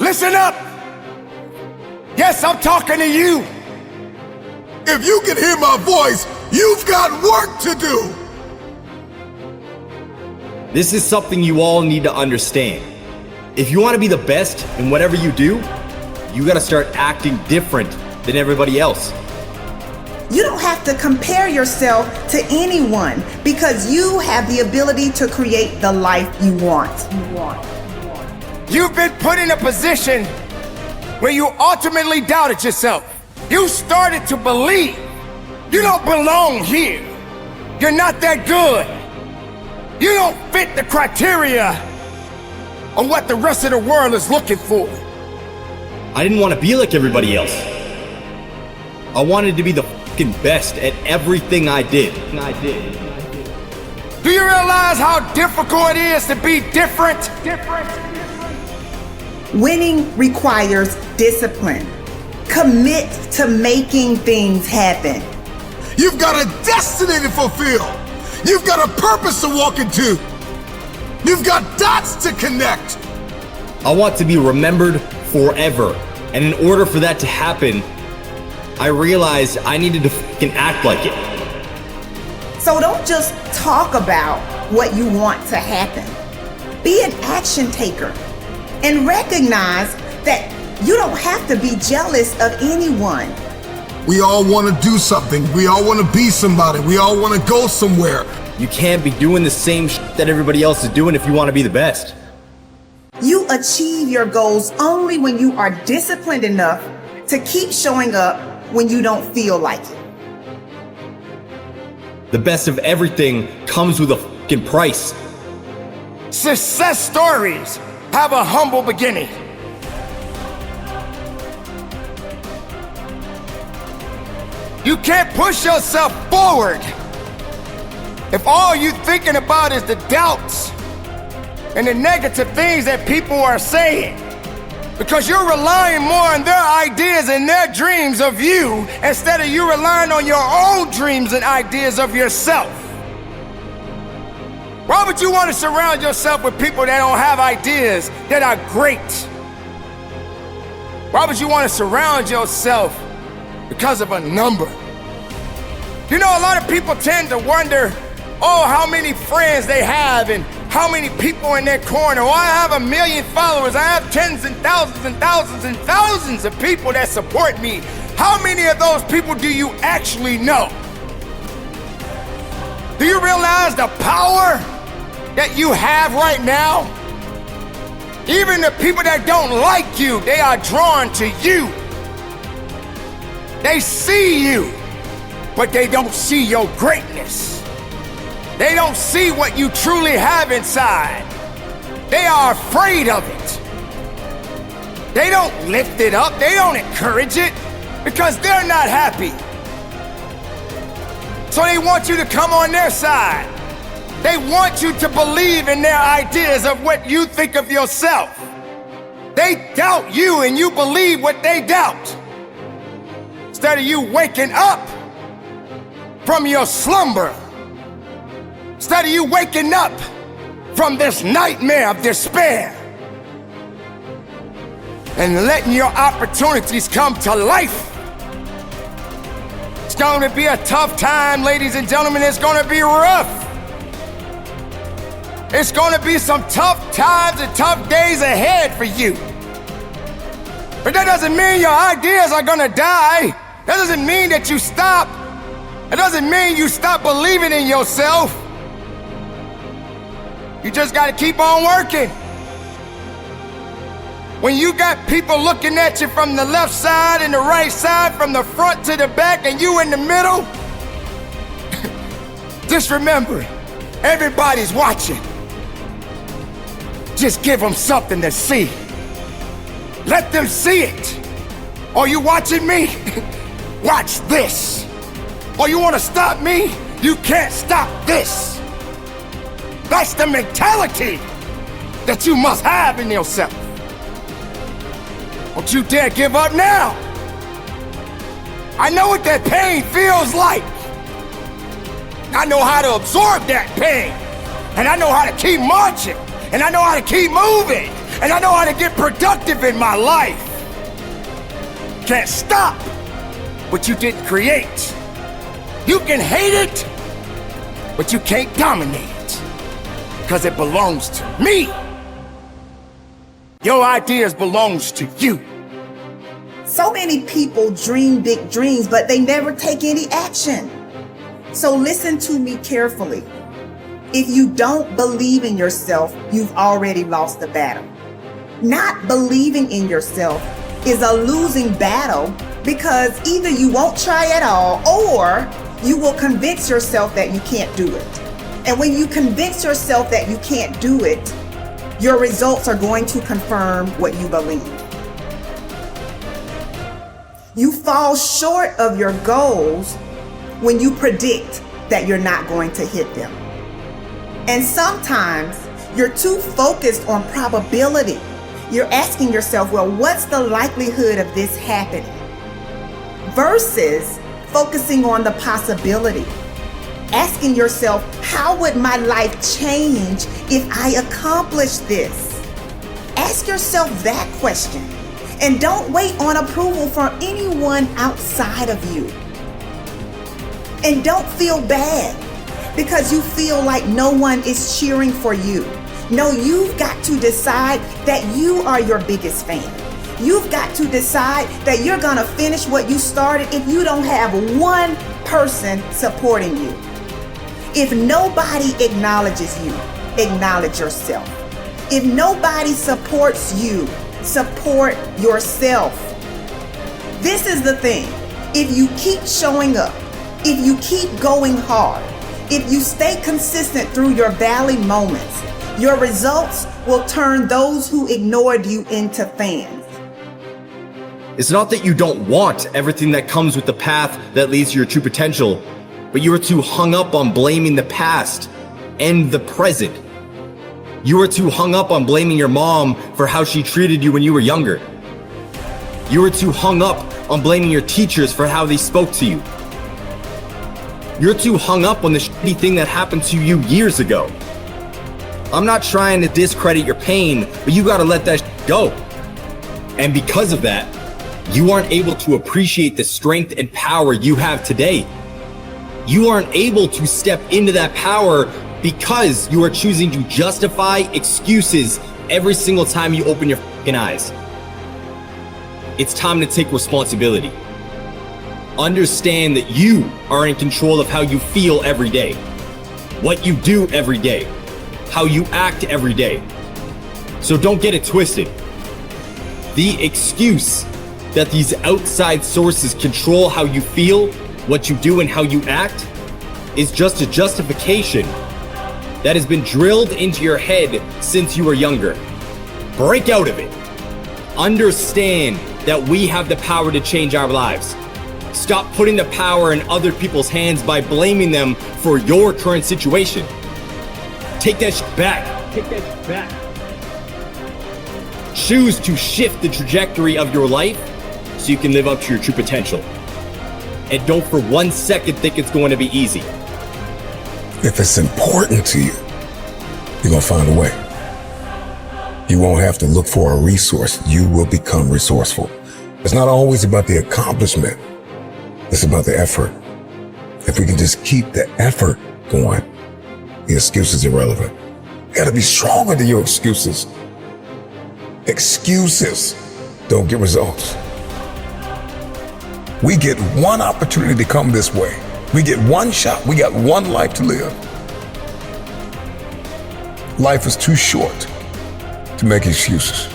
Listen up. Yes, I'm talking to you. If you can hear my voice, you've got work to do. This is something you all need to understand. If you want to be the best in whatever you do, you gotta start acting different than everybody else. You don't have to compare yourself to anyone because you have the ability to create the life you want. You've been put in a position where you ultimately doubted yourself. You started to believe you don't belong here. You're not that good. You don't fit the criteria of what the rest of the world is looking for. I didn't want to be like everybody else. I wanted to be the fucking best at everything I did. Do you realize how difficult it is to be different? Winning requires discipline. Commit to making things happen. You've got a destiny to fulfill. You've got a purpose to walk into. You've got dots to connect. I want to be remembered forever. And in order for that to happen, I realized I needed to fucking act like it. So don't just talk about what you want to happen. Be an action taker and recognize that you don't have to be jealous of anyone. We all want to do something. We all want to be somebody. We all want to go somewhere. You can't be doing the same shit that everybody else is doing if you want to be the best. You achieve your goals only when you are disciplined enough to keep showing up when you don't feel like it. The best of everything comes with a fucking price. Success stories have a humble beginning. You can't push yourself forward if all you're thinking about is the doubts and the negative things that people are saying, because you're relying more on their ideas and their dreams of you instead of you relying on your own dreams and ideas of yourself. Why would you want to surround yourself with people that don't have ideas that are great? Why would you want to surround yourself because of a number? You know, a lot of people tend to wonder, how many friends they have and how many people in their corner. I have 1 million followers. I have tens and thousands and thousands and thousands of people that support me. How many of those people do you actually know? Do you realize the power that you have right now? Even the people that don't like you, they are drawn to you. They see you, but they don't see your greatness. They don't see what you truly have inside. They are afraid of it. They don't lift it up. They don't encourage it because they're not happy. So they want you to come on their side. They want you to believe in their ideas of what you think of yourself. They doubt you and you believe what they doubt. Instead of you waking up from your slumber, instead of you waking up from this nightmare of despair and letting your opportunities come to life. It's going to be a tough time, ladies and gentlemen. It's going to be rough. It's going to be some tough times and tough days ahead for you. But that doesn't mean your ideas are going to die. That doesn't mean that you stop. It doesn't mean you stop believing in yourself. You just got to keep on working. When you got people looking at you from the left side and the right side, from the front to the back, and you in the middle, just remember, everybody's watching. Just give them something to see. Let them see it. Are you watching me? Watch this. Or you want to stop me? You can't stop this. That's the mentality that you must have in yourself. Don't you dare give up now. I know what that pain feels like. I know how to absorb that pain. And I know how to keep marching. And I know how to keep moving. And I know how to get productive in my life. Can't stop what you didn't create. You can hate it, but you can't dominate it, because it belongs to me. Your ideas belongs to you. So many people dream big dreams, but they never take any action. So listen to me carefully. If you don't believe in yourself, you've already lost the battle. Not believing in yourself is a losing battle, because either you won't try at all, or you will convince yourself that you can't do it. And when you convince yourself that you can't do it, your results are going to confirm what you believe. You fall short of your goals when you predict that you're not going to hit them. And sometimes you're too focused on probability. You're asking yourself, well, what's the likelihood of this happening? Versus focusing on the possibility. Asking yourself, how would my life change if I accomplish this? Ask yourself that question. And don't wait on approval from anyone outside of you. And don't feel bad because you feel like no one is cheering for you. No, you've got to decide that you are your biggest fan. You've got to decide that you're going to finish what you started if you don't have one person supporting you. If nobody acknowledges you, acknowledge yourself. If nobody supports you, support yourself. This is the thing. If you keep showing up, if you keep going hard, if you stay consistent through your valley moments, your results will turn those who ignored you into fans. It's not that you don't want everything that comes with the path that leads to your true potential, but you are too hung up on blaming the past and the present. You are too hung up on blaming your mom for how she treated you when you were younger. You are too hung up on blaming your teachers for how they spoke to you. You're too hung up on the shitty thing that happened to you years ago. I'm not trying to discredit your pain, but you gotta let that go. And because of that, you aren't able to appreciate the strength and power you have today. You aren't able to step into that power because you are choosing to justify excuses every single time you open your fucking eyes. It's time to take responsibility. Understand that you are in control of how you feel every day, what you do every day, how you act every day. So don't get it twisted. The excuse that these outside sources control how you feel, what you do, and how you act is just a justification that has been drilled into your head since you were younger. Break out of it. Understand that we have the power to change our lives. Stop putting the power in other people's hands by blaming them for your current situation. Take that shit back. Take that shit back. Choose to shift the trajectory of your life so you can live up to your true potential. And don't for 1 second think it's going to be easy. If it's important to you, you're going to find a way. You won't have to look for a resource. You will become resourceful. It's not always about the accomplishment. It's about the effort. If we can just keep the effort going, the excuse is irrelevant. You got to be stronger than your excuses. Excuses don't get results. We get one opportunity to come this way. We get one shot. We got one life to live. Life is too short to make excuses.